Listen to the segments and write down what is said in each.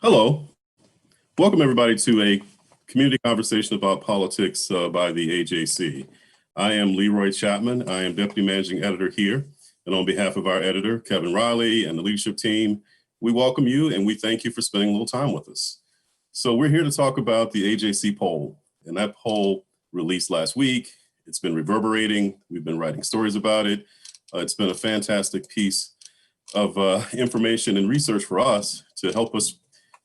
Hello. Welcome everybody to a community conversation about politics by the AJC. I am Leroy Chapman. I am Deputy Managing Editor here. And on behalf of our editor, Kevin Riley, and the leadership team, we welcome you and we thank you for spending a little time with us. So we're here to talk about the AJC poll. And that poll released last week. It's been reverberating. We've been writing stories about it. It's been a fantastic piece of information and research for us to help us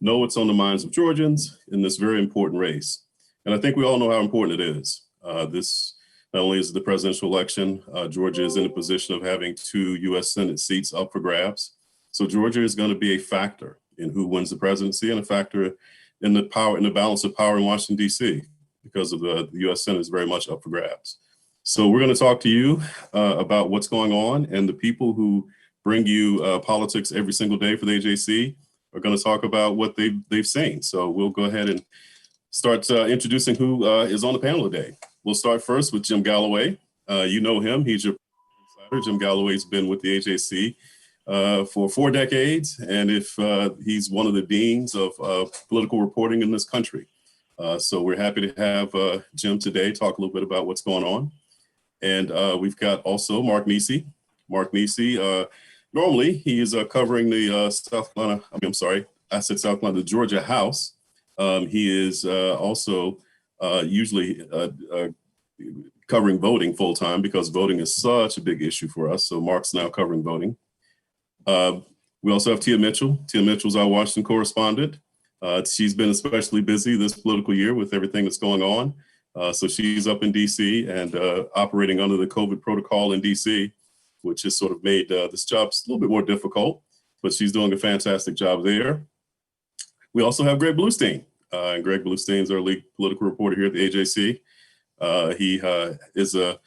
know what's on the minds of Georgians in this very important race. And I think we all know how important it is. This not only is the presidential election, Georgia is in a position of having 2 U.S. Senate seats up for grabs. So Georgia is going to be a factor in who wins the presidency and a factor in the power, in the balance of power in Washington, D.C., because of the U.S. Senate is very much up for grabs. So we're going to talk to you about what's going on, and the people who bring you politics every single day for the AJC are going to talk about what they've seen. So we'll go ahead and start introducing who is on the panel today. We'll start first with Jim Galloway. You know him. He's your insider. Jim Galloway's been with the AJC for 4 decades, and he's one of the deans of political reporting in this country. So we're happy to have Jim today talk a little bit about what's going on. And we've got also Mark Niesse. Mark Niesse, normally he is covering the the Georgia House. He is also usually covering voting full time because voting is such a big issue for us. So Mark's now covering voting. We also have Tia Mitchell. Tia Mitchell's our Washington correspondent. She's been especially busy this political year with everything that's going on. So she's up in DC and operating under the COVID protocol in DC, which has sort of made this job a little bit more difficult, but she's doing a fantastic job there. We also have Greg Bluestein. And Greg Bluestein is our lead political reporter here at the AJC. He is a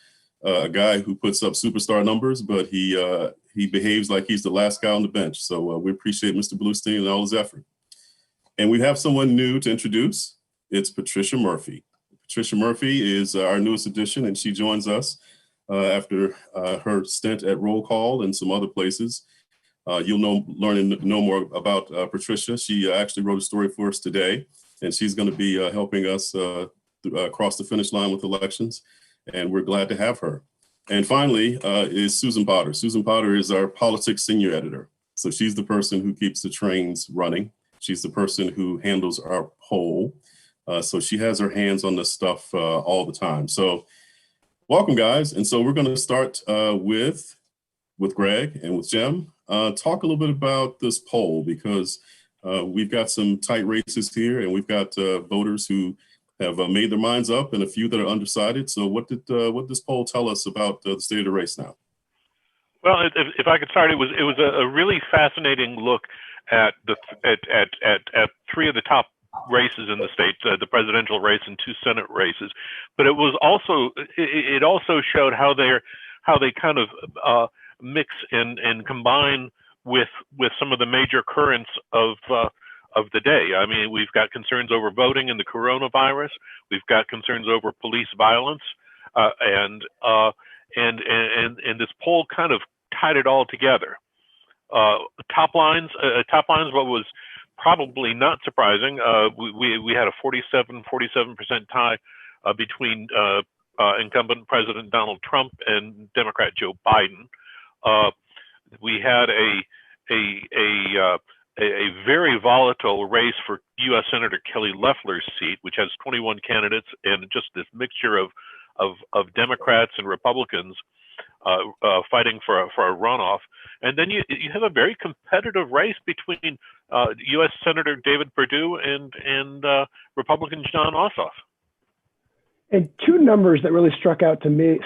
guy who puts up superstar numbers, but he behaves like he's the last guy on the bench. So we appreciate Mr. Bluestein and all his effort. And we have someone new to introduce. It's Patricia Murphy. Patricia Murphy is our newest addition, and she joins us after her stint at Roll Call and some other places. You'll learn and know more about Patricia. She actually wrote a story for us today, and she's going to be helping us cross the finish line with elections, and we're glad to have her. And finally is Susan Potter. Susan Potter is our politics senior editor. So she's the person who keeps the trains running. She's the person who handles our poll. So she has her hands on this stuff all the time. So welcome, guys. And so we're going to start with Greg and with Jim. Talk a little bit about this poll, because we've got some tight races here, and we've got voters who have made their minds up and a few that are undecided. So what did this poll tell us about the state of the race now? Well, if I could start, it was a really fascinating look at 3 of the top races in the state, the presidential race and 2 Senate races. But it also showed how they kind of mix and combine with some of the major currents of the day. I mean, we've got concerns over voting and the coronavirus. We've got concerns over police violence, and this poll kind of tied it all together. Top lines. What was probably not surprising. We had a 47% tie between incumbent President Donald Trump and Democrat Joe Biden. We had a very volatile race for U.S. Senator Kelly Loeffler's seat, which has 21 candidates and just this mixture of Democrats and Republicans fighting for a runoff. And then you have a very competitive race between U.S. Senator David Perdue and Republican John Ossoff. And 2 numbers that really stuck out to me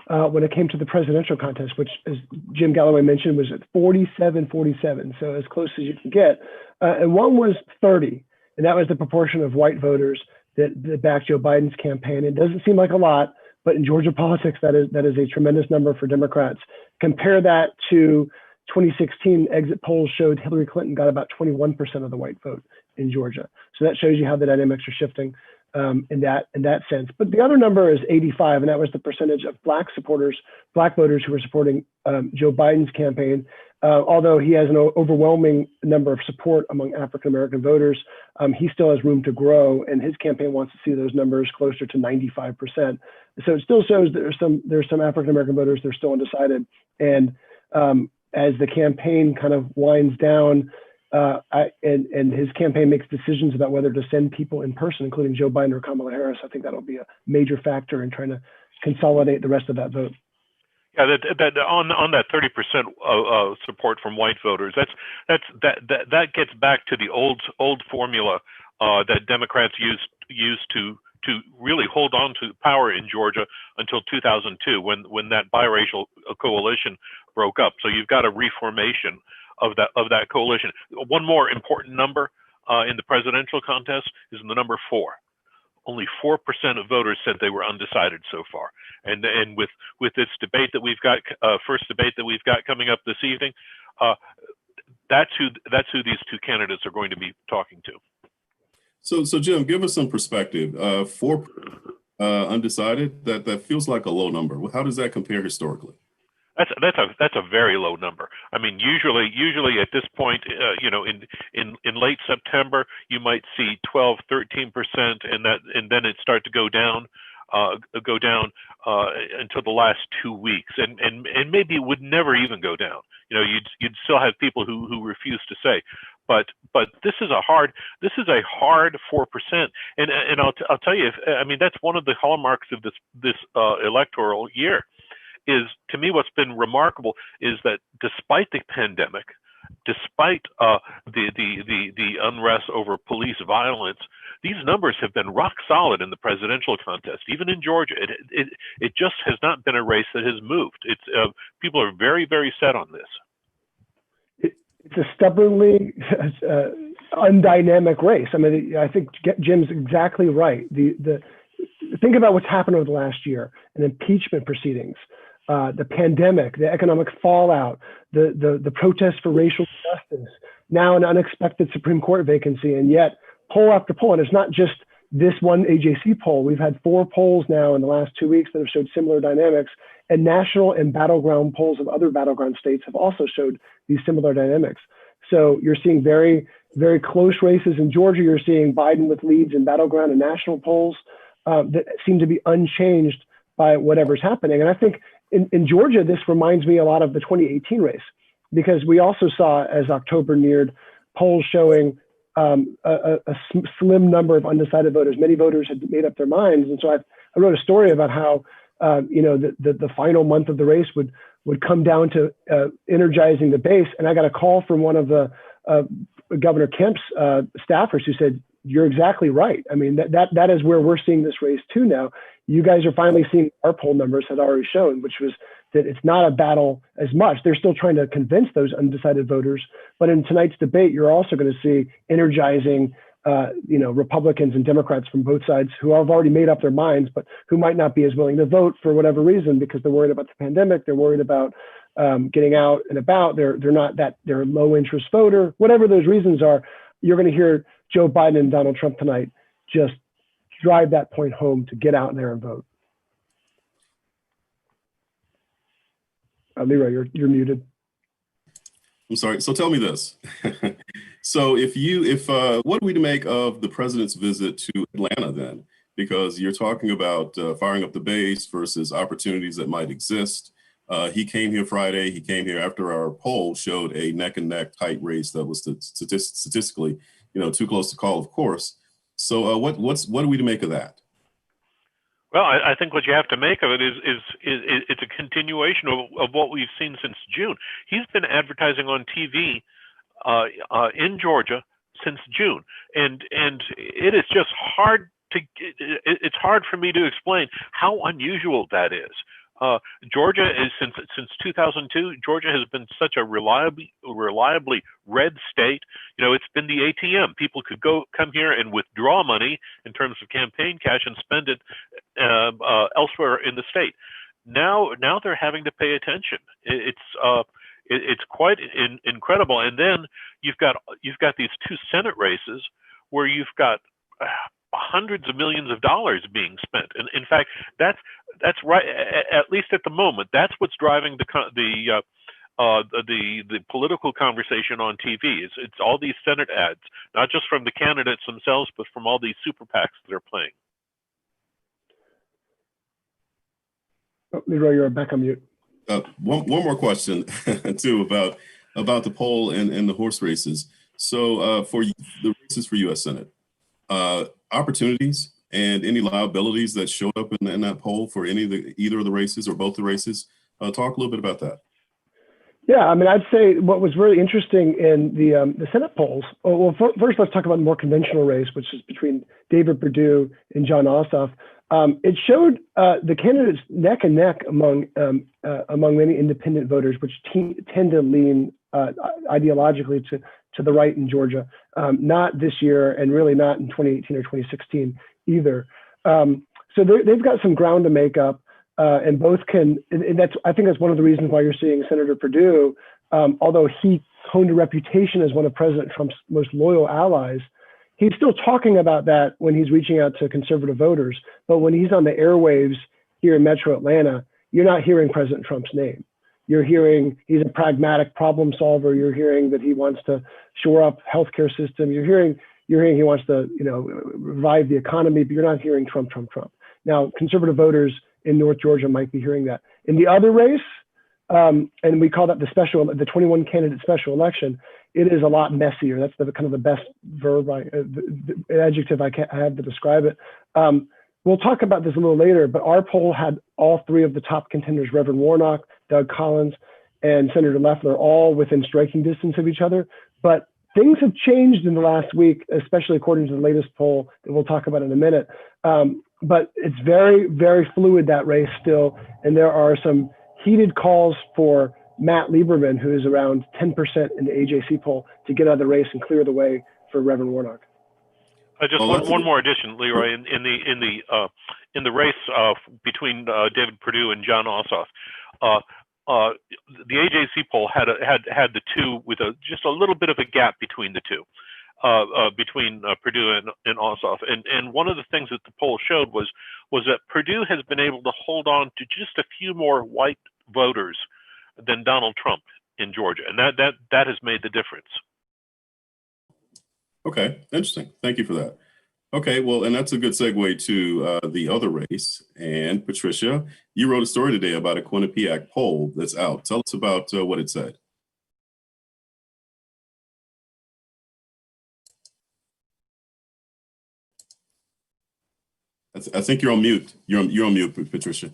when it came to the presidential contest, which, as Jim Galloway mentioned, was at 47-47, so as close as you can get. And one was 30, and that was the proportion of white voters that backed Joe Biden's campaign. It doesn't seem like a lot, but in Georgia politics, that is a tremendous number for Democrats. Compare that to 2016 exit polls showed Hillary Clinton got about 21% of the white vote in Georgia. So that shows you how the dynamics are shifting in that sense. But the other number is 85, and that was the percentage of Black voters who were supporting Joe Biden's campaign. although he has an overwhelming number of support among African-American voters, he still has room to grow, and his campaign wants to see those numbers closer to 95%. So it still shows that there's some African-American voters that are still undecided. And as the campaign kind of winds down, and his campaign makes decisions about whether to send people in person, including Joe Biden or Kamala Harris, I think that'll be a major factor in trying to consolidate the rest of that vote. Yeah, that on that 30% support from white voters, that gets back to the old formula that Democrats used to really hold on to power in Georgia until 2002, when that biracial coalition broke up. So you've got a reformation of that coalition. One more important number in the presidential contest is the number 4. Only 4% of voters said they were undecided so far. And with this debate that we've got, first debate that we've got coming up this evening, that's who these two candidates are going to be talking to. So Jim, give us some perspective. 4 undecided. That feels like a low number. How does that compare historically? That's a very low number. I mean, usually at this point, in late September, you might see 12, 13%, and then it start to go down until the last 2 weeks, and maybe it would never even go down. You'd still have people who refuse to say, but this is a hard 4%, and I'll tell you, I mean, that's one of the hallmarks of this electoral year. Is, to me, what's been remarkable is that despite the pandemic, despite the unrest over police violence, these numbers have been rock solid in the presidential contest. Even in Georgia, it just has not been a race that has moved. It's people are very, very set on this. It's a stubbornly undynamic race. I mean, I think Jim's exactly right. Think about what's happened over the last year: an impeachment proceedings. The pandemic, the economic fallout, the protests for racial justice, now an unexpected Supreme Court vacancy, and yet poll after poll, and it's not just this one AJC poll. We've had 4 polls now in the last 2 weeks that have showed similar dynamics, and national and battleground polls of other battleground states have also showed these similar dynamics. So you're seeing very, very close races in Georgia. You're seeing Biden with leads in battleground and national polls that seem to be unchanged by whatever's happening. And I think in Georgia, this reminds me a lot of the 2018 race, because we also saw, as October neared, polls showing a slim number of undecided voters. Many voters had made up their minds. And so I wrote a story about how the final month of the race would come down to energizing the base. And I got a call from one of the Governor Kemp's staffers who said, "You're exactly right. I mean, that is where we're seeing this race too now. You guys are finally seeing our poll numbers had already shown, which was that it's not a battle as much. They're still trying to convince those undecided voters. But in tonight's debate, you're also going to see energizing, Republicans and Democrats from both sides who have already made up their minds, but who might not be as willing to vote for whatever reason, because they're worried about the pandemic. They're worried about getting out and about. They're a low interest voter, whatever those reasons are. You're going to hear Joe Biden and Donald Trump tonight just drive that point home to get out there and vote. Leroy, you're muted. I'm sorry. So tell me this. So what do we make of the president's visit to Atlanta then? Because you're talking about firing up the base versus opportunities that might exist. He came here Friday. He came here after our poll showed a neck and neck tight race that was statistically, too close to call, of course. So what do we make of that? Well, I think what you have to make of it is it's a continuation of what we've seen since June. He's been advertising on TV in Georgia since June, and it is just it's hard for me to explain how unusual that is. Georgia is since 2002. Georgia has been such a reliably red state. It's been the ATM. People could come here and withdraw money in terms of campaign cash and spend it elsewhere in the state. Now they're having to pay attention. It's quite incredible. And then you've got these 2 Senate races where you've got hundreds of millions of dollars being spent, and in fact, that's right. At least at the moment, that's what's driving the political conversation on TV. It's all these Senate ads, not just from the candidates themselves, but from all these super PACs that are playing. Oh, Leroy, you're back on mute. One more question too about the poll and the horse races. So for the races for U.S. Senate, opportunities and any liabilities that showed up in that poll for either of the races or both the races. Talk a little bit about that. Yeah, I mean, I'd say what was really interesting in the Senate polls. Well, first let's talk about the more conventional race, which is between David Perdue and Jon Ossoff. It showed the candidates neck and neck among many independent voters, which tend to lean ideologically to the right in Georgia. Not this year, and really not in 2018 or 2016 either. So they've got some ground to make up. And both can, and I think that's one of the reasons why you're seeing Senator Perdue, although he honed a reputation as one of President Trump's most loyal allies, he's still talking about that when he's reaching out to conservative voters. But when he's on the airwaves here in Metro Atlanta, you're not hearing President Trump's name. You're hearing he's a pragmatic problem solver. You're hearing that he wants to shore up healthcare system. You're hearing he wants to, revive the economy, but you're not hearing Trump. Now, conservative voters in North Georgia might be hearing that. In the other race, and we call that the 21 candidate special election, it is a lot messier. That's the kind of the best adjective I have to describe it. We'll talk about this a little later, but our poll had all three of the top contenders, Reverend Warnock, Doug Collins, and Senator Loeffler, all within striking distance of each other. But things have changed in the last week, especially according to the latest poll that we'll talk about in a minute. But it's very, very fluid, that race still. And there are some heated calls for Matt Lieberman, who is around 10% in the AJC poll, to get out of the race and clear the way for Reverend Warnock. One more addition, Leroy, in the race between David Perdue and Jon Ossoff. The AJC poll had the two with just a little bit of a gap between the two. Between Perdue and Ossoff. And one of the things that the poll showed was that Perdue has been able to hold on to just a few more white voters than Donald Trump in Georgia. And that has made the difference. Okay, interesting. Thank you for that. Okay, well, and that's a good segue to the other race. And Patricia, you wrote a story today about a Quinnipiac poll that's out. Tell us about what it said. I think you're on mute. You're on mute, Patricia.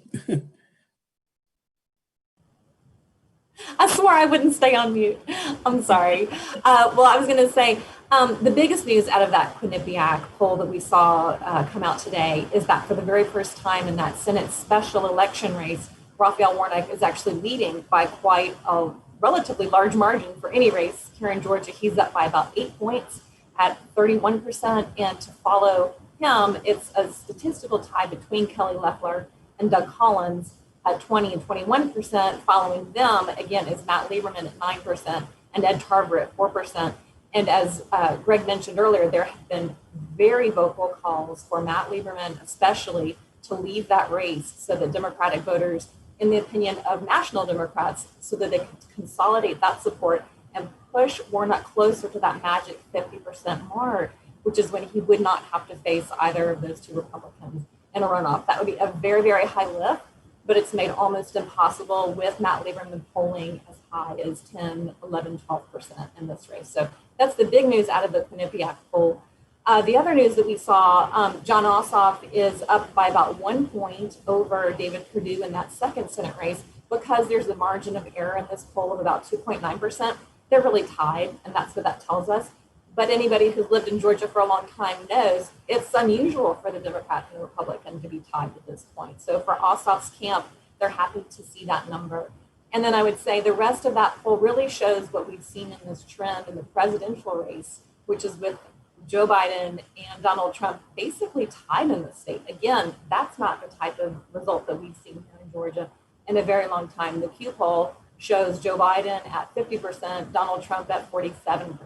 I swore I wouldn't stay on mute. I'm sorry. Well, I was going to say the biggest news out of that Quinnipiac poll that we saw come out today is that for the very first time in that Senate special election race, Raphael Warnock is actually leading by quite a relatively large margin for any race here in Georgia. He's up by about 8 points at 31%, and to follow him, it's a statistical tie between Kelly Loeffler and Doug Collins at 20 and 21%. Following them, again, is Matt Lieberman at 9% and Ed Tarver at 4%. And as Greg mentioned earlier, there have been very vocal calls for Matt Lieberman, especially, to leave that race so that Democratic voters, in the opinion of national Democrats, so that they can consolidate that support and push Warnock closer to that magic 50% mark, which is when he would not have to face either of those two Republicans in a runoff. That would be a very, very high lift, but it's made almost impossible with Matt Lieberman polling as high as 10, 11, 12% in this race. So that's the big news out of the Quinnipiac poll. The other news that we saw, Jon Ossoff is up by about 1 point over David Perdue in that second Senate race. Because there's a margin of error in this poll of about 2.9%, they're really tied, and that's what that tells us. But anybody who's lived in Georgia for a long time knows it's unusual for the Democrat and the Republican to be tied at this point. So for Ossoff's camp, they're happy to see that number. And then I would say the rest of that poll really shows what we've seen in this trend in the presidential race, which is with Joe Biden and Donald Trump basically tied in the state. Again, that's not the type of result that we've seen here in Georgia in a very long time. The Q poll shows Joe Biden at 50%, Donald Trump at 47%.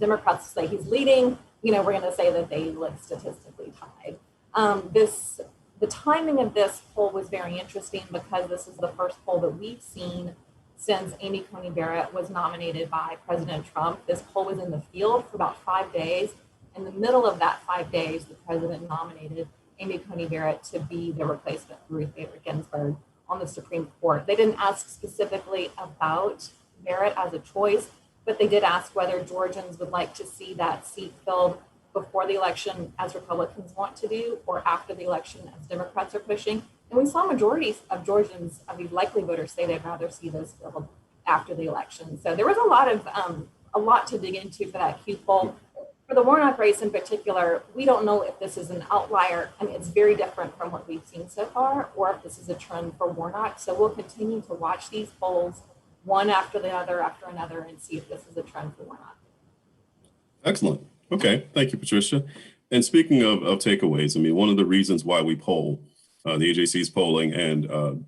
Democrats say he's leading. We're going to say that they look statistically tied. The timing of this poll was very interesting because this is the first poll that we've seen since Amy Coney Barrett was nominated by President Trump. This poll was in the field for about 5 days. In the middle of that 5 days, the president nominated Amy Coney Barrett to be the replacement for Ruth Bader Ginsburg on the Supreme Court. They didn't ask specifically about Barrett as a choice, but they did ask whether Georgians would like to see that seat filled before the election, as Republicans want to do, or after the election, as Democrats are pushing. And we saw majorities of Georgians, of these likely voters, say they'd rather see those filled after the election. So there was a lot to dig into for that Q poll. For the Warnock race in particular, we don't know if this is an outlier. I mean, it's very different from what we've seen so far, or if this is a trend for Warnock. So we'll continue to watch these polls one after another, and see if this is a trend for Warnock. Excellent. Okay, thank you, Patricia. And speaking of takeaways, I mean, one of the reasons why we poll, the AJC's polling and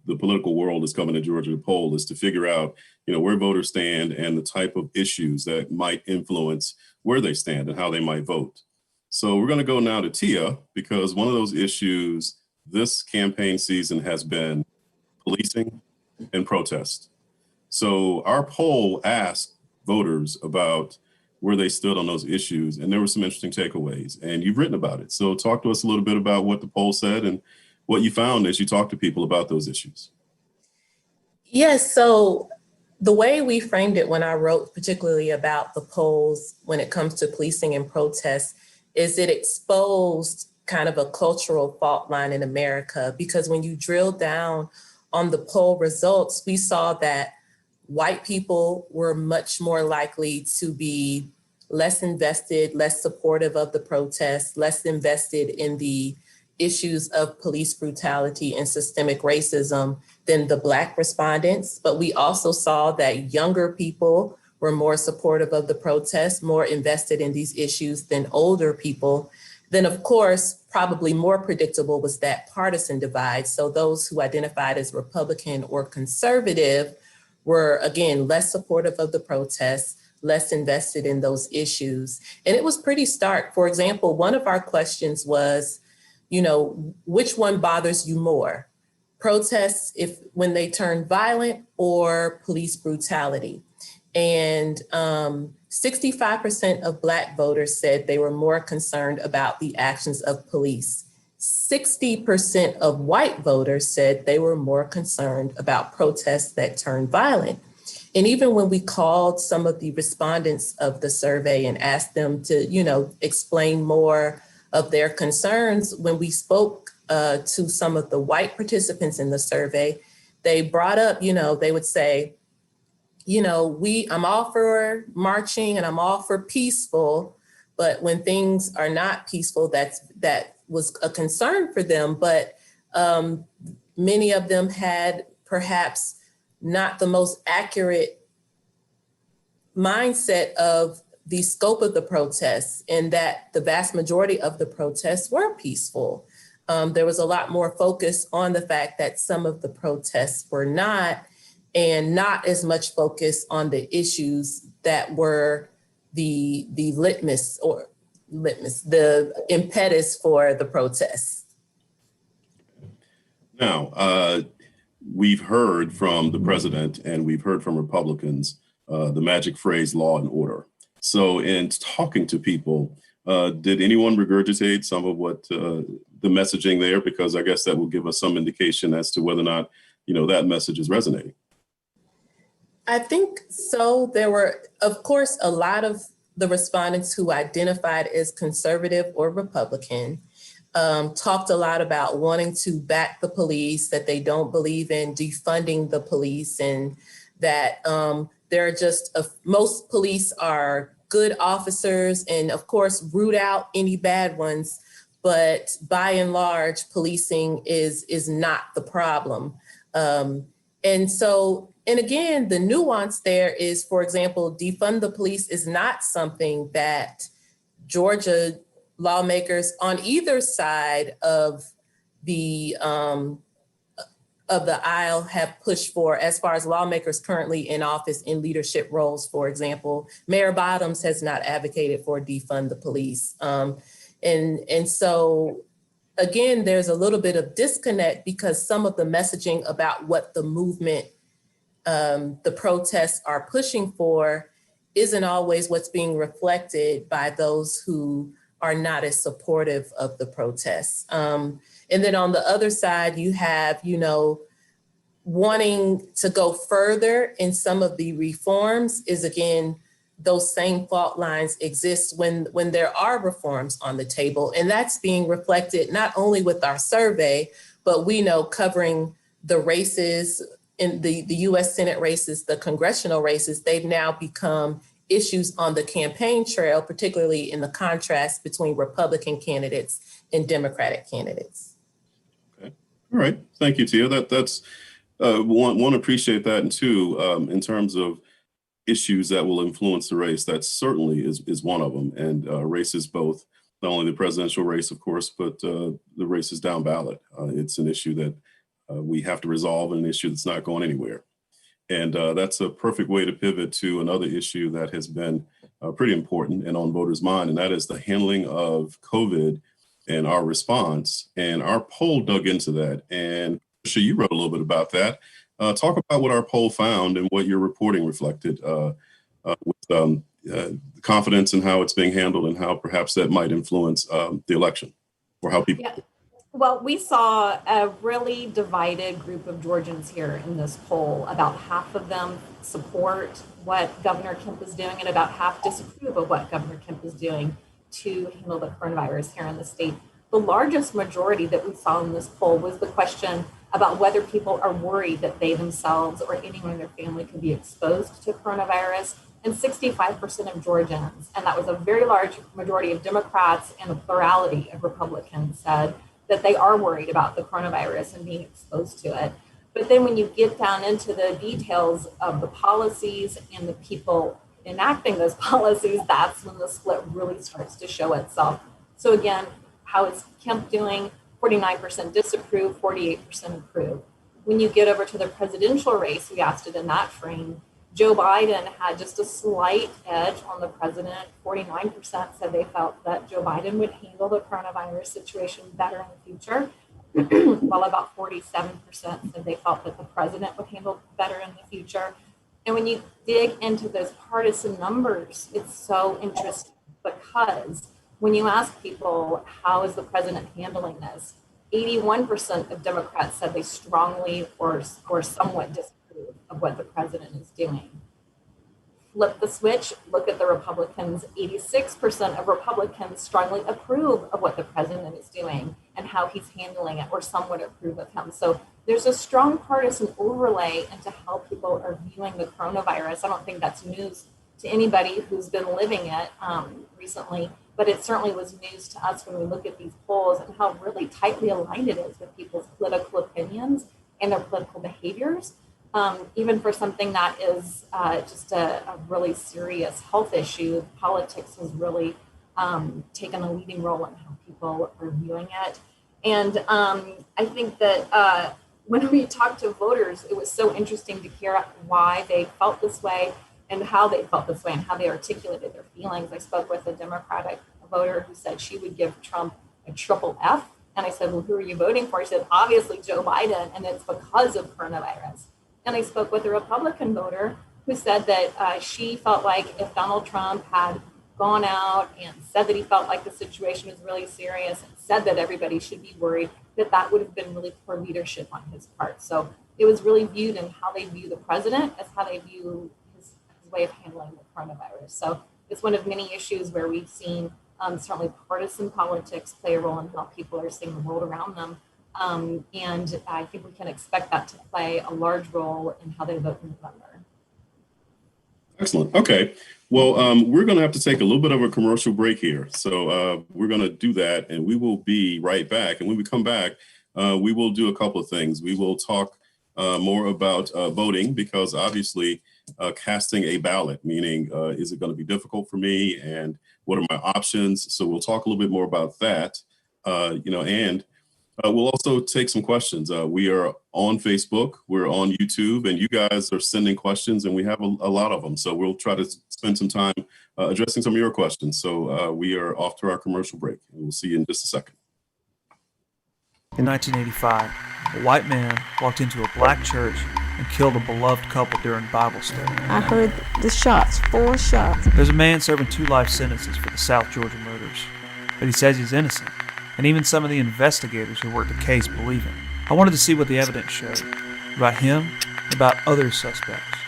the political world is coming to Georgia to poll, is to figure out, where voters stand and the type of issues that might influence where they stand and how they might vote. So we're going to go now to Tia, because one of those issues this campaign season has been policing and protest. So our poll asked voters about where they stood on those issues, and there were some interesting takeaways, and you've written about it. So talk to us a little bit about what the poll said and what you found as you talked to people about those issues. Yes, so the way we framed it when I wrote particularly about the polls when it comes to policing and protests is it exposed kind of a cultural fault line in America, because when you drill down on the poll results, we saw that white people were much more likely to be less invested, less supportive of the protests, less invested in the issues of police brutality and systemic racism than the Black respondents. But we also saw that younger people were more supportive of the protests, more invested in these issues than older people. Then, of course, probably more predictable was that partisan divide. So those who identified as Republican or conservative were, again, less supportive of the protests, less invested in those issues. And it was pretty stark. For example, one of our questions was, which one bothers you more? Protests when they turn violent, or police brutality? And 65% of Black voters said they were more concerned about the actions of police. 60% of white voters said they were more concerned about protests that turn violent. And even when we called some of the respondents of the survey and asked them to, explain more of their concerns, when we spoke to some of the white participants in the survey, they brought up, they would say, I'm all for marching and I'm all for peaceful, but when things are not peaceful, that was a concern for them. But many of them had perhaps not the most accurate mindset of the scope of the protests, and that the vast majority of the protests were peaceful. There was a lot more focus on the fact that some of the protests were not, and not as much focus on the issues that were the impetus for the protests. Now, we've heard from the president and we've heard from Republicans the magic phrase law and order. So in talking to people, did anyone regurgitate some of what the messaging there? Because I guess that will give us some indication as to whether or not, that message is resonating. I think so. There were, of course, a lot of the respondents who identified as conservative or Republican talked a lot about wanting to back the police, that they don't believe in defunding the police, and that there are just most police are good officers, and of course root out any bad ones. But by and large, policing is not the problem. And again, the nuance there is, for example, defund the police is not something that Georgia lawmakers on either side of the aisle have pushed for, as far as lawmakers currently in office in leadership roles. For example, Mayor Bottoms has not advocated for defund the police. And so, again, there's a little bit of disconnect, because some of the messaging about what the movement the protests are pushing for isn't always what's being reflected by those who are not as supportive of the protests. And then on the other side, you have, wanting to go further in some of the reforms is, again, those same fault lines exist when there are reforms on the table. And that's being reflected not only with our survey, but we know covering the races in the US Senate races, the congressional races, they've now become issues on the campaign trail, particularly in the contrast between Republican candidates and Democratic candidates. Okay. All right. Thank you, Tia. That's one, appreciate that. And two, in terms of issues that will influence the race, that certainly is one of them. And races both, not only the presidential race, of course, but the races down ballot. It's an issue that we have to resolve, an issue that's not going anywhere. And that's a perfect way to pivot to another issue that has been pretty important and on voters' mind, and that is the handling of COVID and our response. And our poll dug into that. And Patricia, you wrote a little bit about that. Talk about what our poll found and what your reporting reflected with confidence in how it's being handled and how perhaps that might influence the election or how people. Yeah. Well, we saw a really divided group of Georgians here in this poll. About half of them support what Governor Kemp is doing and about half disapprove of what Governor Kemp is doing to handle the coronavirus here in the state. The largest majority that we saw in this poll was the question about whether people are worried that they themselves or anyone in their family could be exposed to coronavirus, and 65% of Georgians, and that was a very large majority of Democrats and a plurality of Republicans, said that they are worried about the coronavirus and being exposed to it. But then when you get down into the details of the policies and the people enacting those policies, that's when the split really starts to show itself. So again, how is Kemp doing? 49% disapprove, 48% approve. When you get over to the presidential race, we asked it in that frame, Joe Biden had just a slight edge on the president. 49% said they felt that Joe Biden would handle the coronavirus situation better in the future, while about 47% said they felt that the president would handle better in the future. And when you dig into those partisan numbers, it's so interesting because when you ask people, how is the president handling this? 81% of Democrats said they strongly or somewhat disapprove of what the president is doing. Flip the switch, look at the Republicans. 86% of Republicans strongly approve of what the president is doing and how he's handling it, or somewhat approve of him. So there's a strong partisan overlay into how people are viewing the coronavirus. I don't think that's news to anybody who's been living it recently, but it certainly was news to us when we look at these polls and how really tightly aligned it is with people's political opinions and their political behaviors. Even for something that is just a really serious health issue, politics has really taken a leading role in how people are viewing it. And I think that when we talked to voters, it was so interesting to hear why they felt this way and how they felt this way and how they articulated their feelings. I spoke with a Democratic voter who said she would give Trump a triple F. And I said, well, who are you voting for? She said, obviously Joe Biden, and it's because of coronavirus. And I spoke with a Republican voter who said that she felt like if Donald Trump had gone out and said that he felt like the situation was really serious and said that everybody should be worried, that would have been really poor leadership on his part. So it was really viewed in how they view the president as how they view his way of handling the coronavirus. So it's one of many issues where we've seen certainly partisan politics play a role in how people are seeing the world around them. And I think we can expect that to play a large role in how they vote in November. Excellent. Okay. Well, we're going to have to take a little bit of a commercial break here. So we're going to do that and we will be right back. And when we come back, we will do a couple of things. We will talk more about voting, because obviously casting a ballot, meaning is it going to be difficult for me and what are my options? So we'll talk a little bit more about that, and we'll also take some questions. We are on Facebook, we're on YouTube, and you guys are sending questions, and we have a lot of them. So we'll try to spend some time addressing some of your questions. So we are off to our commercial break, and we'll see you in just a second. In 1985, a white man walked into a black church and killed a beloved couple during Bible study. I heard the shots, 4 shots. There's a man serving 2 life sentences for the South Georgia murders, but he says he's innocent, and even some of the investigators who worked the case believe him. I wanted to see what the evidence showed about him, about other suspects.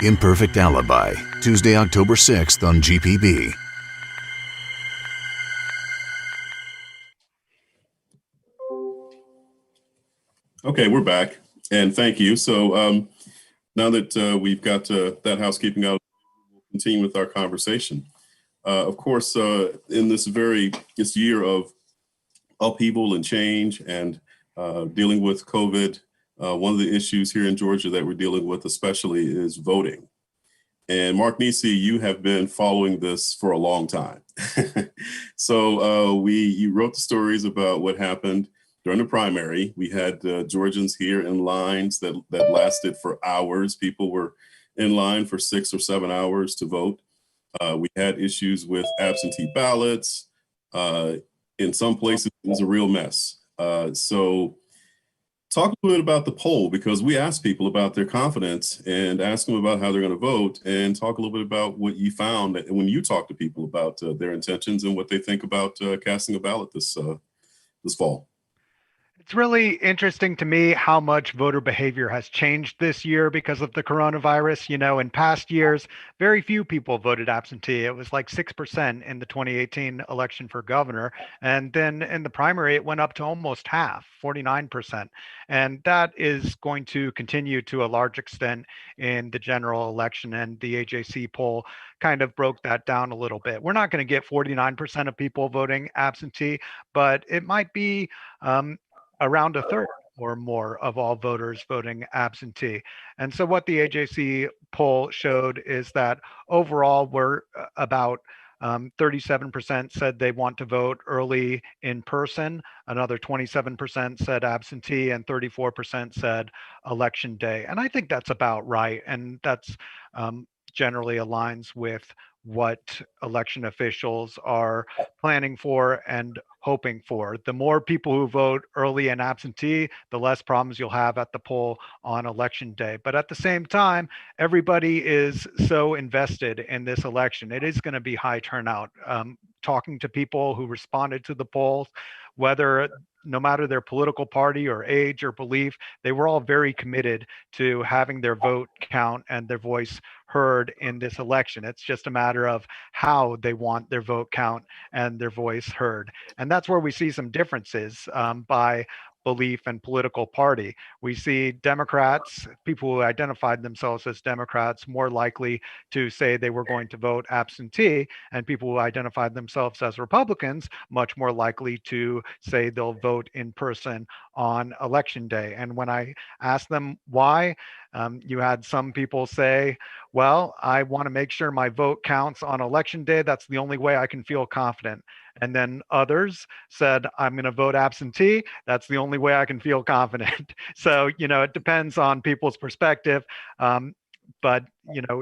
Imperfect Alibi, Tuesday, October 6th on GPB. Okay, we're back, and thank you. So now that we've got that housekeeping out, we'll continue with our conversation. Of course, in this year of upheaval and change and dealing with COVID, one of the issues here in Georgia that we're dealing with especially is voting. And Mark Niesse, you have been following this for a long time. So you wrote the stories about what happened during the primary. We had Georgians here in lines that lasted for hours. People were in line for 6 or 7 hours to vote. We had issues with absentee ballots. In some places, it was a real mess. So talk a little bit about the poll, because we asked people about their confidence and asked them about how they're going to vote, and talk a little bit about what you found when you talk to people about their intentions and what they think about casting a ballot this fall. It's really interesting to me how much voter behavior has changed this year because of the coronavirus. You know, in past years, very few people voted absentee. It was like 6% in the 2018 election for governor. And then in the primary, it went up to almost half, 49%. And that is going to continue to a large extent in the general election. And the AJC poll kind of broke that down a little bit. We're not going to get 49% of people voting absentee, but it might be around a third or more of all voters voting absentee. And so what the AJC poll showed is that overall we're about 37% said they want to vote early in person, another 27% said absentee, and 34% said election day. And I think that's about right. And that's generally aligns with what election officials are planning for and hoping for. The more people who vote early and absentee, the less problems you'll have at the poll on election day. But at the same time, everybody is so invested in this election. It is going to be high turnout. Talking to people who responded to the polls, no matter their political party or age or belief, they were all very committed to having their vote count and their voice heard in this election. It's just a matter of how they want their vote count and their voice heard. And that's where we see some differences by belief and political party. We see Democrats, people who identified themselves as Democrats, more likely to say they were going to vote absentee, and people who identified themselves as Republicans, much more likely to say they'll vote in person on election day. And when I asked them why, you had some people say, well, I want to make sure my vote counts on election day. That's the only way I can feel confident. And then others said, I'm going to vote absentee. That's the only way I can feel confident. So, it depends on people's perspective. But,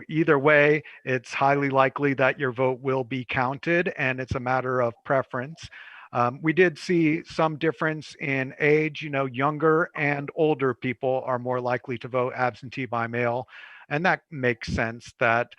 either way, it's highly likely that your vote will be counted, and it's a matter of preference. We did see some difference in age. Younger and older people are more likely to vote absentee by mail. And that makes sense that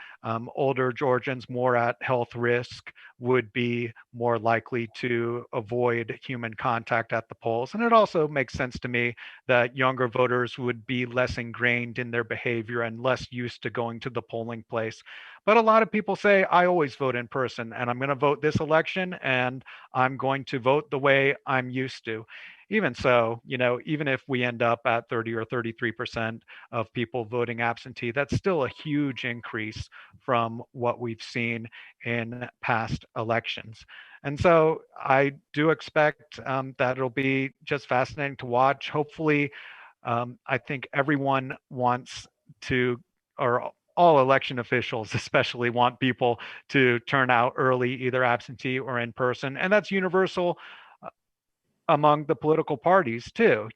older Georgians more at health risk would be more likely to avoid human contact at the polls. And it also makes sense to me that younger voters would be less ingrained in their behavior and less used to going to the polling place. But a lot of people say, I always vote in person, and I'm going to vote this election, and I'm going to vote the way I'm used to. Even so, even if we end up at 30 or 33% of people voting absentee, that's still a huge increase from what we've seen in past elections. And so I do expect that it'll be just fascinating to watch. Hopefully, I think everyone wants to, or all election officials especially, want people to turn out early, either absentee or in person. And that's universal. among the political parties too,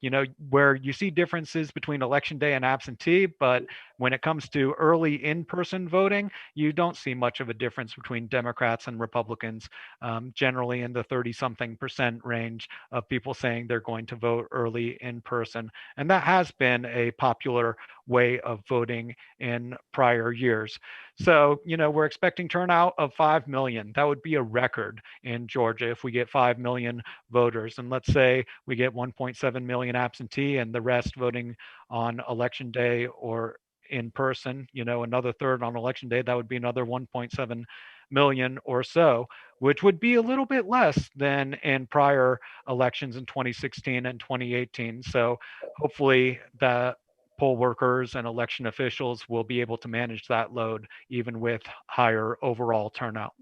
where you see differences between election day and absentee, but when it comes to early in-person voting, you don't see much of a difference between Democrats and Republicans, generally in the 30-something% range of people saying they're going to vote early in person. And that has been a popular way of voting in prior years. So, we're expecting turnout of 5 million. That would be a record in Georgia if we get 5 million voters. And let's say we get 1.7 million absentee and the rest voting on election day or in person, another third on election day, that would be another 1.7 million or so, which would be a little bit less than in prior elections in 2016 and 2018. So hopefully the poll workers and election officials will be able to manage that load even with higher overall turnout.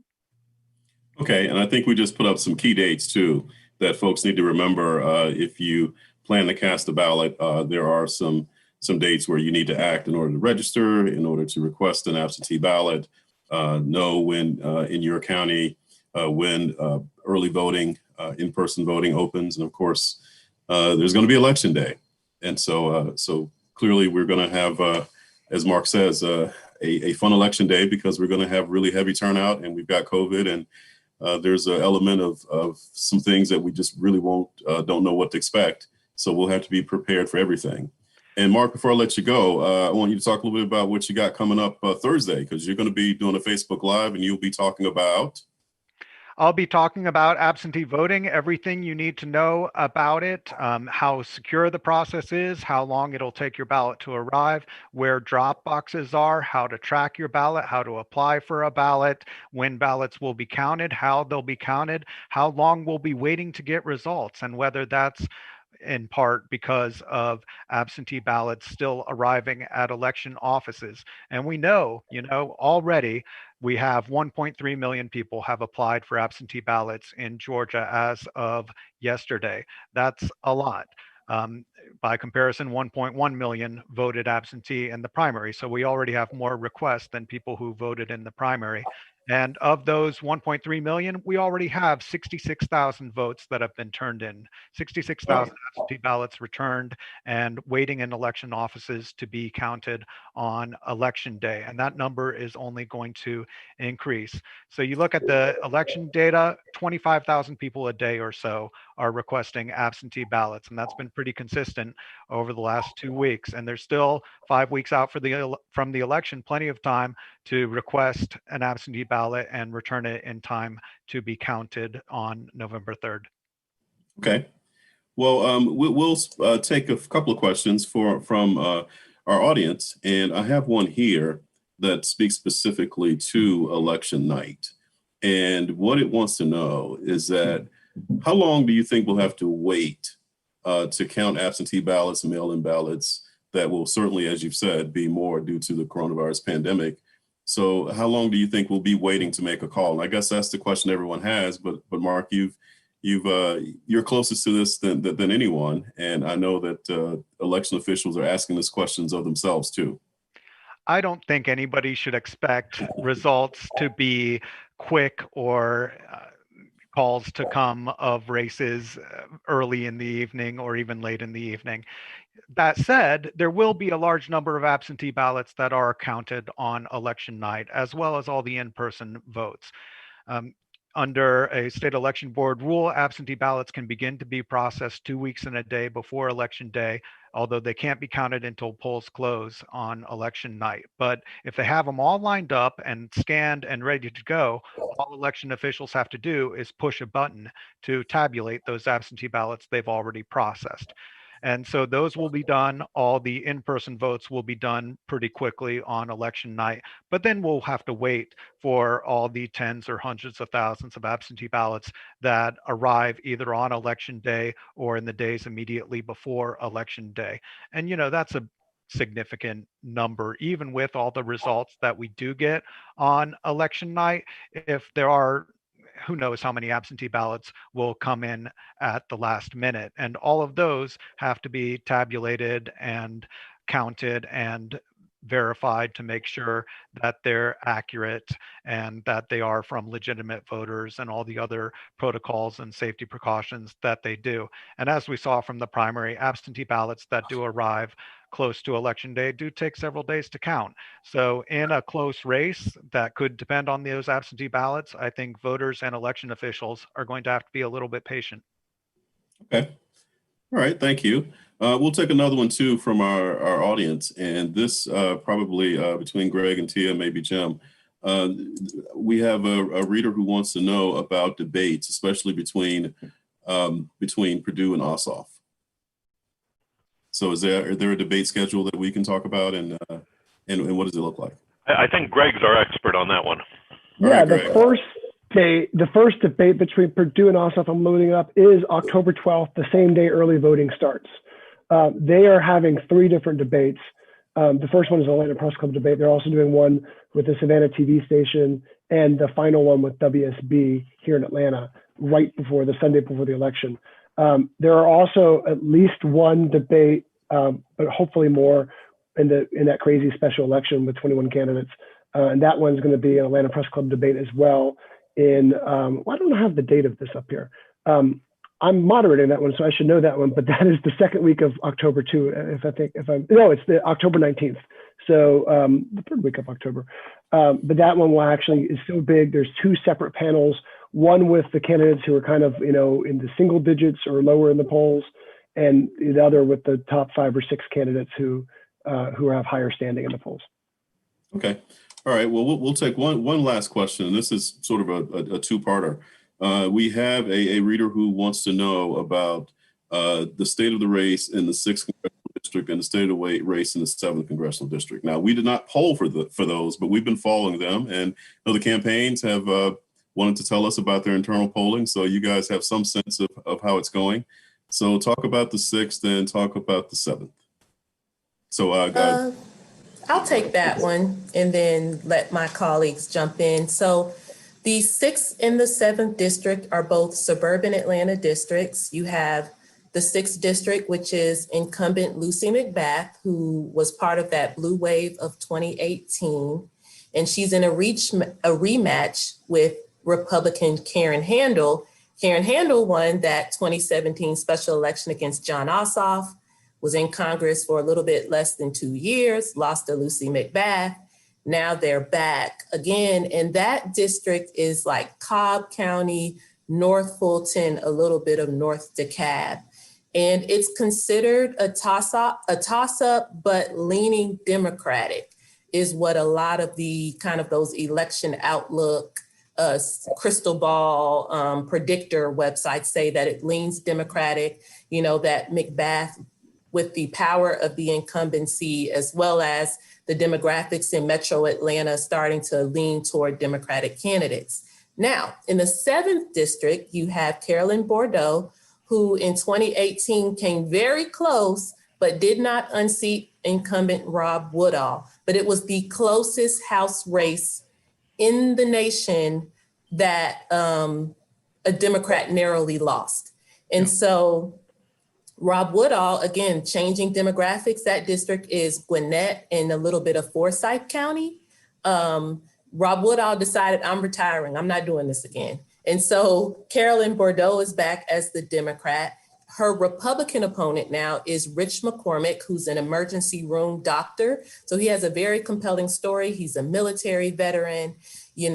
Okay, and I think we just put up some key dates too that folks need to remember. If you plan to cast a ballot, there are some dates where you need to act in order to register, in order to request an absentee ballot, know when in your county when early voting, in-person voting opens, and of course there's going to be election day, and so clearly we're going to have, as Mark says, a fun election day because we're going to have really heavy turnout, and we've got COVID, and there's an element of some things that we just really don't know what to expect. So we'll have to be prepared for everything. And Mark, before I let you go, I want you to talk a little bit about what you got coming up Thursday, because you're going to be doing a Facebook Live and you'll be talking about. I'll be talking about absentee voting, everything you need to know about it, how secure the process is, how long it'll take your ballot to arrive, where drop boxes are, how to track your ballot, how to apply for a ballot, when ballots will be counted, how they'll be counted, how long we'll be waiting to get results, and whether that's in part because of absentee ballots still arriving at election offices. And we know, already we have 1.3 million people have applied for absentee ballots in Georgia as of yesterday. That's a lot. By comparison, 1.1 million voted absentee in the primary. So we already have more requests than people who voted in the primary. And of those 1.3 million, we already have 66,000 votes that have been turned in, 66,000 absentee ballots returned and waiting in election offices to be counted on election day. And that number is only going to increase. So you look at the election data, 25,000 people a day or so are requesting absentee ballots. And that's been pretty consistent over the last 2 weeks. And there's still 5 weeks out from the election, plenty of time to request an absentee ballot and return it in time to be counted on November 3rd. Okay. Well, we'll take a couple of questions from our audience, and I have one here that speaks specifically to election night. And what it wants to know is that how long do you think we'll have to wait to count absentee ballots and mail-in ballots that will certainly, as you've said, be more due to the coronavirus pandemic? So how long do you think we'll be waiting to make a call? And I guess that's the question everyone has, but Mark, you're closest to this than anyone. And I know that election officials are asking these questions of themselves too. I don't think anybody should expect results to be quick or calls to come of races early in the evening or even late in the evening. That said, there will be a large number of absentee ballots that are counted on election night, as well as all the in-person votes. Under a state election board rule, absentee ballots can begin to be processed 2 weeks and a day before election day, although they can't be counted until polls close on election night. But if they have them all lined up and scanned and ready to go, all election officials have to do is push a button to tabulate those absentee ballots they've already processed. And so those will be done. All the in-person votes will be done pretty quickly on election night, but then we'll have to wait for all the tens or hundreds of thousands of absentee ballots that arrive either on election day or in the days immediately before election day. And, that's a significant number, even with all the results that we do get on election night. If there are, who knows how many absentee ballots will come in at the last minute. And all of those have to be tabulated and counted and verified to make sure that they're accurate and that they are from legitimate voters and all the other protocols and safety precautions that they do. And as we saw from the primary, absentee ballots that do arrive close to election day do take several days to count. So in a close race that could depend on those absentee ballots, I think voters and election officials are going to have to be a little bit patient. Okay. All right. Thank you. We'll take another one too from our audience, and this probably between Greg and Tia, maybe Jim. We have a reader who wants to know about debates, especially between Perdue and Ossoff. So are there a debate schedule that we can talk about, and what does it look like? I think Greg's our expert on that one. Yeah, right, the first debate between Perdue and Ossoff, I'm loading up, is October 12th, the same day early voting starts. They are having 3 different debates. The first one is the Atlanta Press Club debate. They're also doing one with the Savannah TV station, and the final one with WSB here in Atlanta, right before the Sunday before the election. There are also at least one debate, but hopefully more in that crazy special election with 21 candidates. And that one's going to be an Atlanta Press Club debate as well. I don't have the date of this up here. I'm moderating that one, so I should know that one, but that is the second week of October too. It's the October 19th. So the third week of October. But that one is so big. There's 2 separate panels, one with the candidates who are kind of, in the single digits or lower in the polls, and the other with the top 5 or 6 candidates who have higher standing in the polls. Okay. All right. Well, we'll take one last question. This is sort of a two-parter. We have a reader who wants to know about the state of the race in the 6th Congressional District and the state of the race in the 7th Congressional District. Now, we did not poll for those, but we've been following them, and the campaigns have wanted to tell us about their internal polling, so you guys have some sense of how it's going. So talk about the 6th and talk about the 7th. So I'll take that one and then let my colleagues jump in. So the 6th and the 7th district are both suburban Atlanta districts. You have the 6th district, which is incumbent Lucy McBath, who was part of that blue wave of 2018. And she's in a rematch with Republican Karen Handel. Karen Handel won that 2017 special election against John Ossoff, was in Congress for a little bit less than 2 years, lost to Lucy McBath. Now they're back again. And that district is like Cobb County, North Fulton, a little bit of North DeKalb. And it's considered a toss-up, but leaning Democratic is what a lot of the kind of those election outlook, crystal ball predictor websites say, that it leans Democratic, that McBath, with the power of the incumbency, as well as the demographics in Metro Atlanta starting to lean toward Democratic candidates. Now, in the 7th district, you have Carolyn Bordeaux, who in 2018 came very close, but did not unseat incumbent Rob Woodall. But it was the closest House race in the nation that a Democrat narrowly lost. And so Rob Woodall, again, changing demographics, that district is Gwinnett and a little bit of Forsyth County. Rob Woodall decided, I'm retiring, I'm not doing this again. And so Carolyn Bordeaux is back as the Democrat. Her Republican opponent now is Rich McCormick, who's an emergency room doctor. So he has a very compelling story. He's a military veteran. He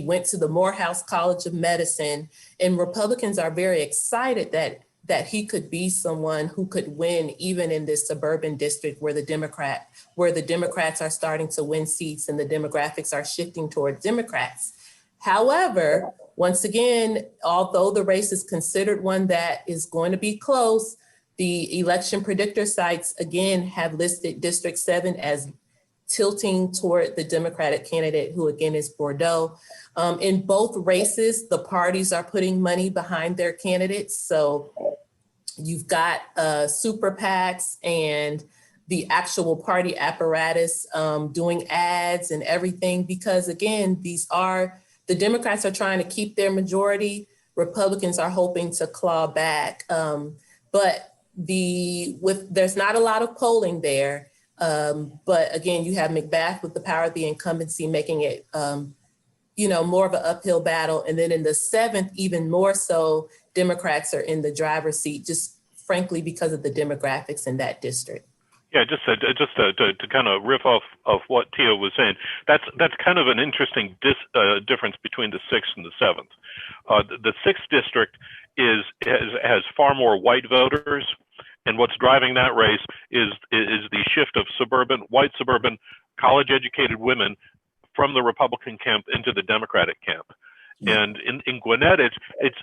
went to the Morehouse College of Medicine, and Republicans are very excited that he could be someone who could win even in this suburban district where the Democrats are starting to win seats and the demographics are shifting toward Democrats. However, once again, although the race is considered one that is going to be close, the election predictor sites again have listed District 7 as tilting toward the Democratic candidate, who again is Bordeaux. In both races, the parties are putting money behind their candidates. So you've got super PACs and the actual party apparatus doing ads and everything, because again, the Democrats are trying to keep their majority. Republicans are hoping to claw back. But there's not a lot of polling there. But again, you have McBath with the power of the incumbency, making it, more of an uphill battle. And then in the 7th, even more so, Democrats are in the driver's seat, just frankly, because of the demographics in that district. Yeah, just to kind of riff off of what Tia was saying, that's kind of an interesting difference between the 6th and the 7th. The 6th district has far more white voters, and what's driving that race is the shift of white suburban college-educated women from the Republican camp into the Democratic camp. And in Gwinnett, it's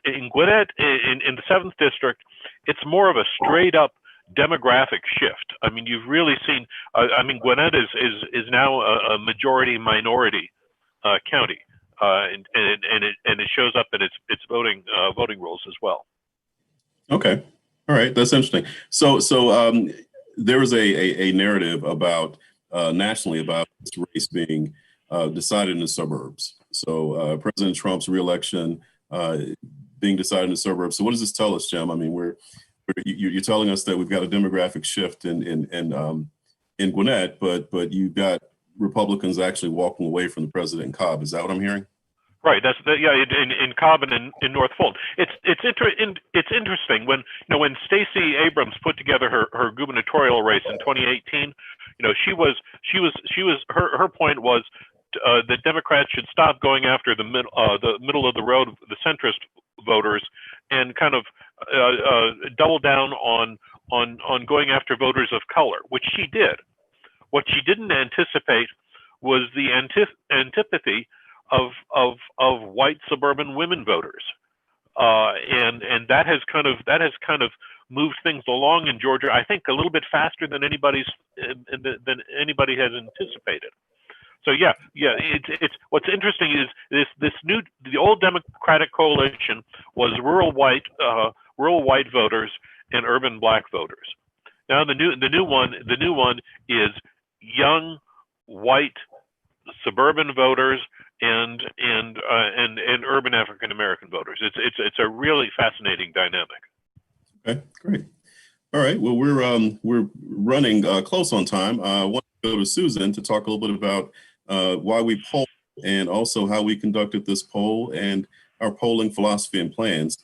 in the 7th district, it's more of a straight up demographic shift. I mean, you've really seen. Gwinnett is now a majority minority county, and it shows up in its voting rules as well. Okay, all right, that's interesting. So there was a narrative about nationally about this race being decided in the suburbs. So President Trump's reelection being decided in the suburbs. So what does this tell us, Jim? I mean, you're telling us that we've got a demographic shift in Gwinnett, but you've got Republicans actually walking away from the president in Cobb. Is that what I'm hearing? Right. In Cobb and in North Fulton. It's interesting when Stacey Abrams put together her gubernatorial race in 2018. Her point was that Democrats should stop going after the middle of the road, the centrist voters, and kind of double down on going after voters of color, which she did. What she didn't anticipate was the antipathy of white suburban women voters, and that has kind of moved things along in Georgia, I think, a little bit faster than anybody has anticipated. So it's what's interesting is the old Democratic coalition was rural white voters and urban black voters. Now the new one is young white suburban voters and urban African American voters. It's a really fascinating dynamic. Okay, great. All right. Well, we're running close on time. I want to go to Susan to talk a little bit about why we poll and also how we conducted this poll and our polling philosophy and plans.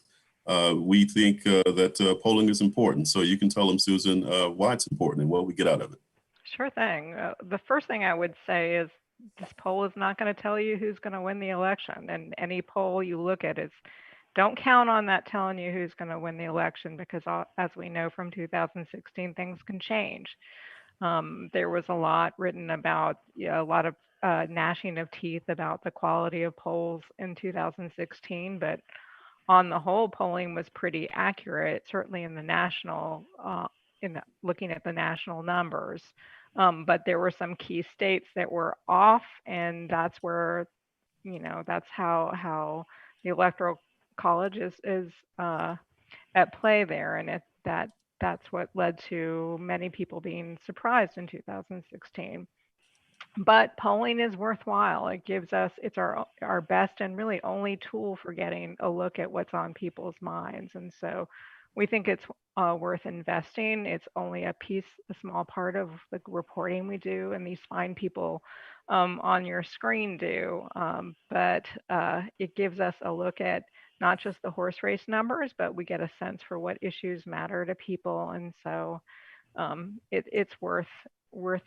We think that polling is important. So you can tell them, Susan, why it's important and what we get out of it. Sure thing. The first thing I would say is this poll is not going to tell you who's going to win the election. And any poll you look at don't count on that telling you who's going to win the election, because as we know from 2016, things can change. There was a lot written about, a lot of gnashing of teeth about the quality of polls in 2016, but on the whole, polling was pretty accurate, certainly in the national, looking at the national numbers. But there were some key states that were off, and that's where, that's how the Electoral College is at play there, and that's what led to many people being surprised in 2016. But polling is worthwhile. It gives us, it's our best and really only tool for getting a look at what's on people's minds. And so we think it's worth investing. It's only a small part of the reporting we do, and these fine people on your screen do. But it gives us a look at not just the horse race numbers, but we get a sense for what issues matter to people. And so it's worth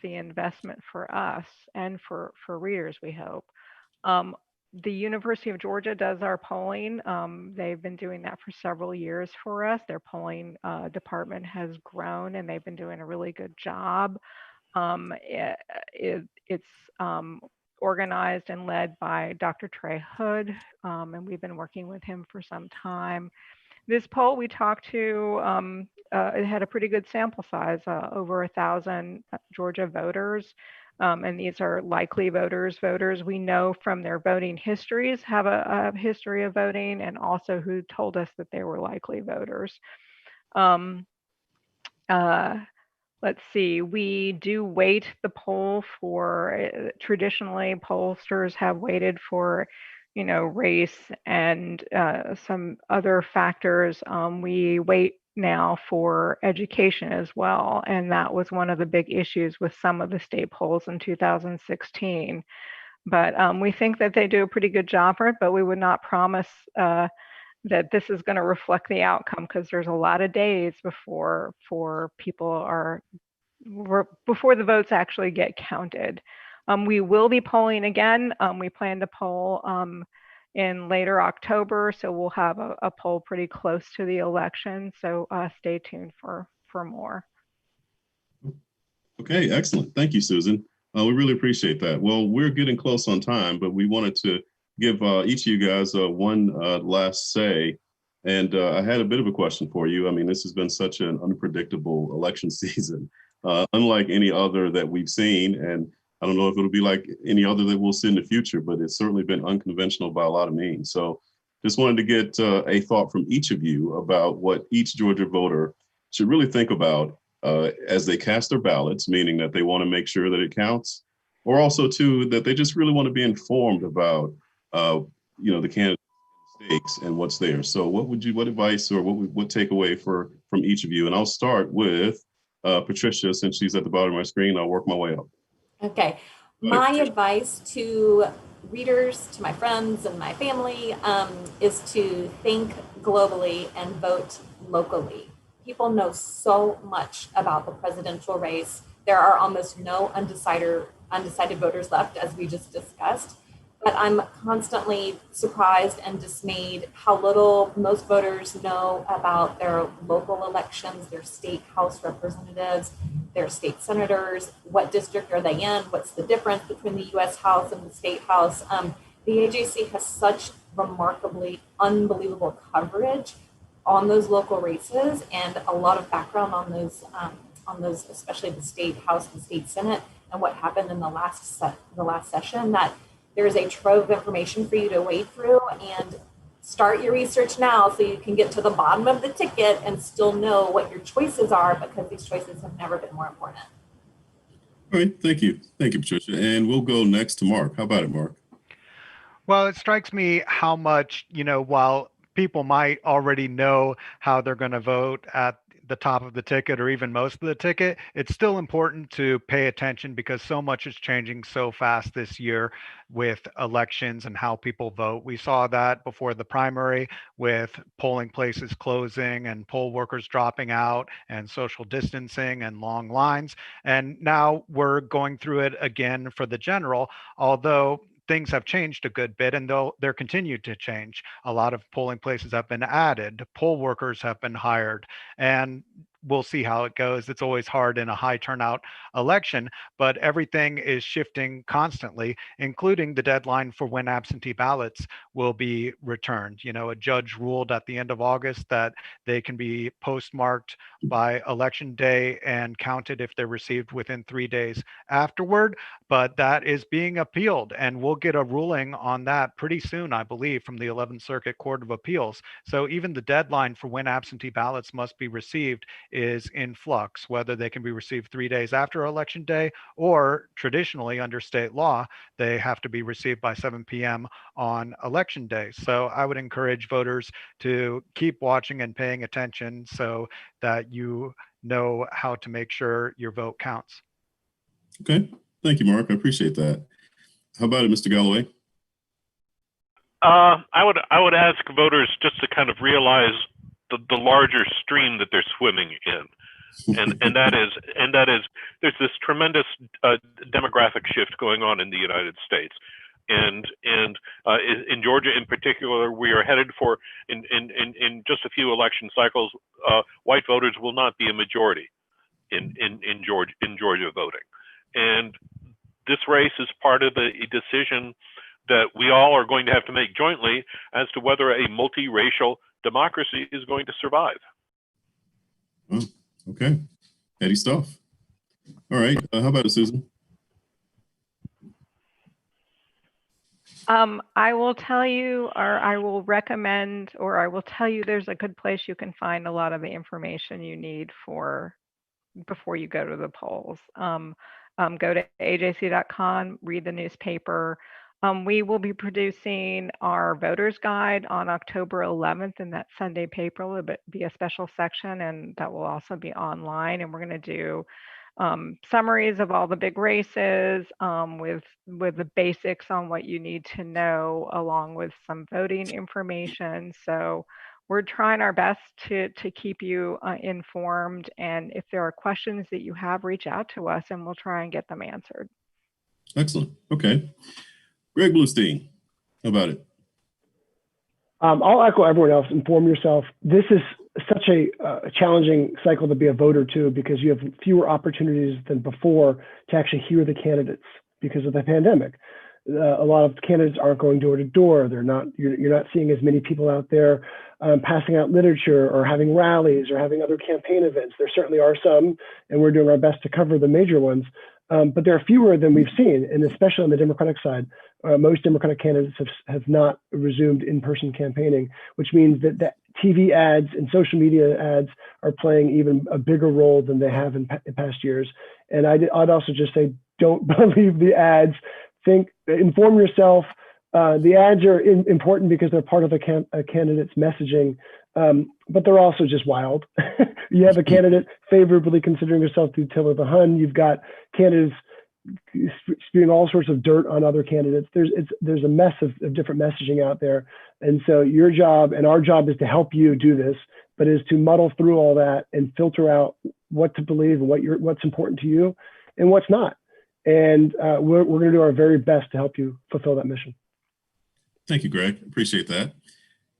the investment for us and for readers, we hope. The University of Georgia does our polling. They've been doing that for several years for us. Their polling department has grown, and they've been doing a really good job. It's organized and led by Dr. Trey Hood, and we've been working with him for some time. This poll we talked to, it had a pretty good sample size, over 1,000 Georgia voters. And these are likely voters we know from their voting histories, have a history of voting, and also who told us that they were likely voters. Let's see, we do weight the poll for, traditionally pollsters have weighted for, race and some other factors. We weight now for education as well. And that was one of the big issues with some of the state polls in 2016. But we think that they do a pretty good job for it, but we would not promise that this is going to reflect the outcome, because there's a lot of days before the votes actually get counted. We will be polling again. We plan to poll in later October, so we'll have a poll pretty close to the election. So stay tuned for more. Okay, excellent. Thank you, Susan. We really appreciate that. Well, we're getting close on time, but we wanted to give each of you guys one last say. And I had a bit of a question for you. I mean, this has been such an unpredictable election season, unlike any other that we've seen. And I don't know if it'll be like any other that we'll see in the future, but it's certainly been unconventional by a lot of means. So just wanted to get a thought from each of you about what each Georgia voter should really think about as they cast their ballots, meaning that they want to make sure that it counts, or also too, that they just really want to be informed about, the candidate stakes and what's there. So what advice or what takeaway from each of you? And I'll start with Patricia, since she's at the bottom of my screen. I'll work my way up. Okay. My advice to readers, to my friends and my family, is to think globally and vote locally. People know so much about the presidential race. There are almost no undecided voters left, as we just discussed. But I'm constantly surprised and dismayed how little most voters know about their local elections, their state house representatives, their state senators. What district are they in? What's the difference between the U.S. House and the state house? The AJC has such remarkably unbelievable coverage on those local races and a lot of background on those, especially the state house and state senate and what happened in the last session, that there's a trove of information for you to wade through, and start your research now so you can get to the bottom of the ticket and still know what your choices are, because these choices have never been more important. All right, thank you. Thank you, Patricia. And we'll go next to Mark. How about it, Mark? Well, it strikes me how much, while people might already know how they're going to vote at the top of the ticket or even most of the ticket, it's still important to pay attention, because so much is changing so fast this year with elections and how people vote. We saw that before the primary with polling places closing and poll workers dropping out and social distancing and long lines. And now we're going through it again for the general, although things have changed a good bit, and they're continued to change. A lot of polling places have been added, poll workers have been hired, and we'll see how it goes. It's always hard in a high turnout election, but everything is shifting constantly, including the deadline for when absentee ballots will be returned. A judge ruled at the end of August that they can be postmarked by election day and counted if they're received within 3 days afterward, but that is being appealed, and we'll get a ruling on that pretty soon, I believe, from the 11th Circuit Court of Appeals. So even the deadline for when absentee ballots must be received is in flux, whether they can be received 3 days after election day, or traditionally under state law, they have to be received by 7 p.m. on election day. So I would encourage voters to keep watching and paying attention so that you know how to make sure your vote counts. Okay, thank you, Mark. I appreciate that. How about it, Mr. Galloway? I would ask voters just to kind of realize the larger stream that they're swimming in, and that is there's this tremendous demographic shift going on in the United States, and in Georgia in particular, we are headed for in just a few election cycles, white voters will not be a majority in Georgia voting, and this race is part of the decision that we all are going to have to make jointly as to whether a multiracial democracy is going to survive. Oh, okay, heady stuff. All right, how about it, Susan? I will tell you, or I will recommend, or I will tell you there's a good place you can find a lot of the information you need before you go to the polls. Go to ajc.com, read the newspaper. We will be producing our voter's guide on October 11th in that Sunday paper. It will be a special section, and that will also be online. And we're going to do summaries of all the big races with the basics on what you need to know, along with some voting information. So we're trying our best to keep you informed. And if there are questions that you have, reach out to us and we'll try and get them answered. Excellent. Okay. Greg Bluestein, how about it? I'll echo everyone else. Inform yourself. This is such a challenging cycle to be a voter too, because you have fewer opportunities than before to actually hear the candidates because of the pandemic. A lot of candidates aren't going door to door. They're not. You're not seeing as many people out there passing out literature or having rallies or having other campaign events. There certainly are some, and we're doing our best to cover the major ones. But there are fewer than we've seen, and especially on the Democratic side, most Democratic candidates have not resumed in-person campaigning, which means that TV ads and social media ads are playing even a bigger role than they have in past years. And I'd also just say, don't believe the ads. Inform yourself. The ads are important because they're part of a candidate's messaging, but they're also just wild. You have a candidate favorably considering herself the Attila the Hun. You've got candidates spewing all sorts of dirt on other candidates. There's a mess of different messaging out there. And so your job and our job is to help you do this, but is to muddle through all that and filter out what to believe and what's important to you and what's not. And we're going to do our very best to help you fulfill that mission. Thank you, Greg. Appreciate that.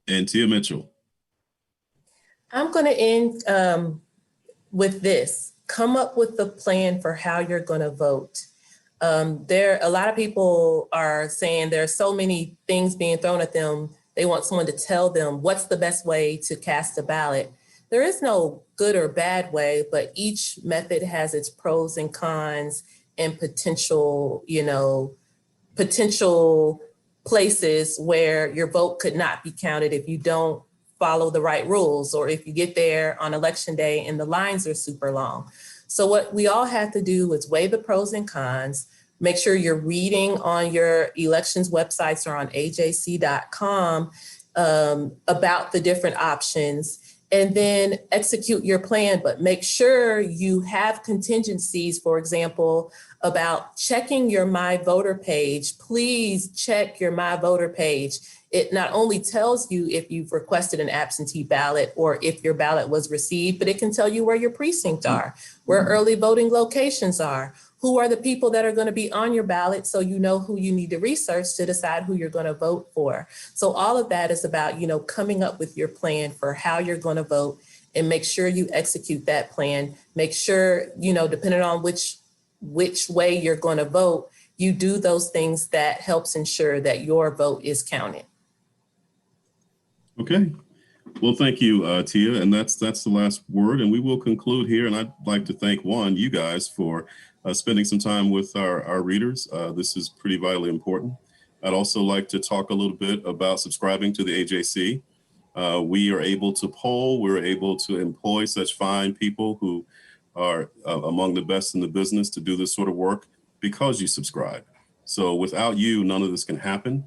And Tia Mitchell. I'm going to end with this. Come up with a plan for how you're going to vote. A lot of people are saying there are so many things being thrown at them. They want someone to tell them what's the best way to cast a ballot. There is no good or bad way, but each method has its pros and cons and potential places where your vote could not be counted if you don't follow the right rules, or if you get there on election day and the lines are super long. So what we all have to do is weigh the pros and cons, make sure you're reading on your elections websites or on ajc.com about the different options, and then execute your plan, but make sure you have contingencies, for example, about checking your My Voter page. Please check your My Voter page. It not only tells you if you've requested an absentee ballot or if your ballot was received, but it can tell you where your precincts are, where early voting locations are, who are the people that are going to be on your ballot, so you know who you need to research to decide who you're going to vote for. So all of that is about, coming up with your plan for how you're going to vote, and make sure you execute that plan. Make sure, depending on which way you're going to vote, you do those things that helps ensure that your vote is counted. Okay. Well, thank you, Tia. And that's the last word. And we will conclude here. And I'd like to thank you guys for spending some time with our readers. This is pretty vitally important. I'd also like to talk a little bit about subscribing to the AJC. We are able to poll. We're able to employ such fine people who are among the best in the business to do this sort of work because you subscribe. So without you, none of this can happen.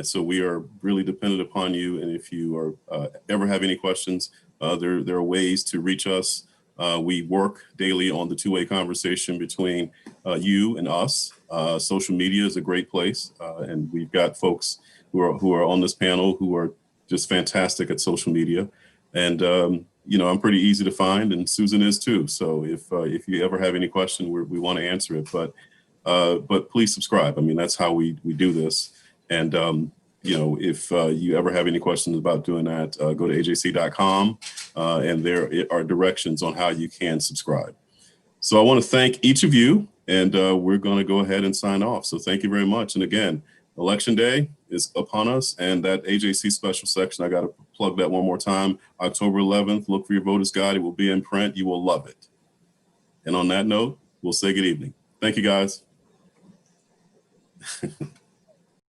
So we are really dependent upon you. And if you are ever have any questions, there are ways to reach us. We work daily on the two-way conversation between you and us. Social media is a great place. And we've got folks who are on this panel who are just fantastic at social media. And, I'm pretty easy to find, and Susan is too. So if you ever have any question, we want to answer it. But please subscribe. I mean, that's how we do this. And, if you ever have any questions about doing that, go to ajc.com and there are directions on how you can subscribe. So I want to thank each of you, and we're going to go ahead and sign off. So thank you very much. And again, Election Day is upon us, and that AJC special section, I got to plug that one more time. October 11th, look for your voter's guide. It will be in print. You will love it. And on that note, we'll say good evening. Thank you, guys.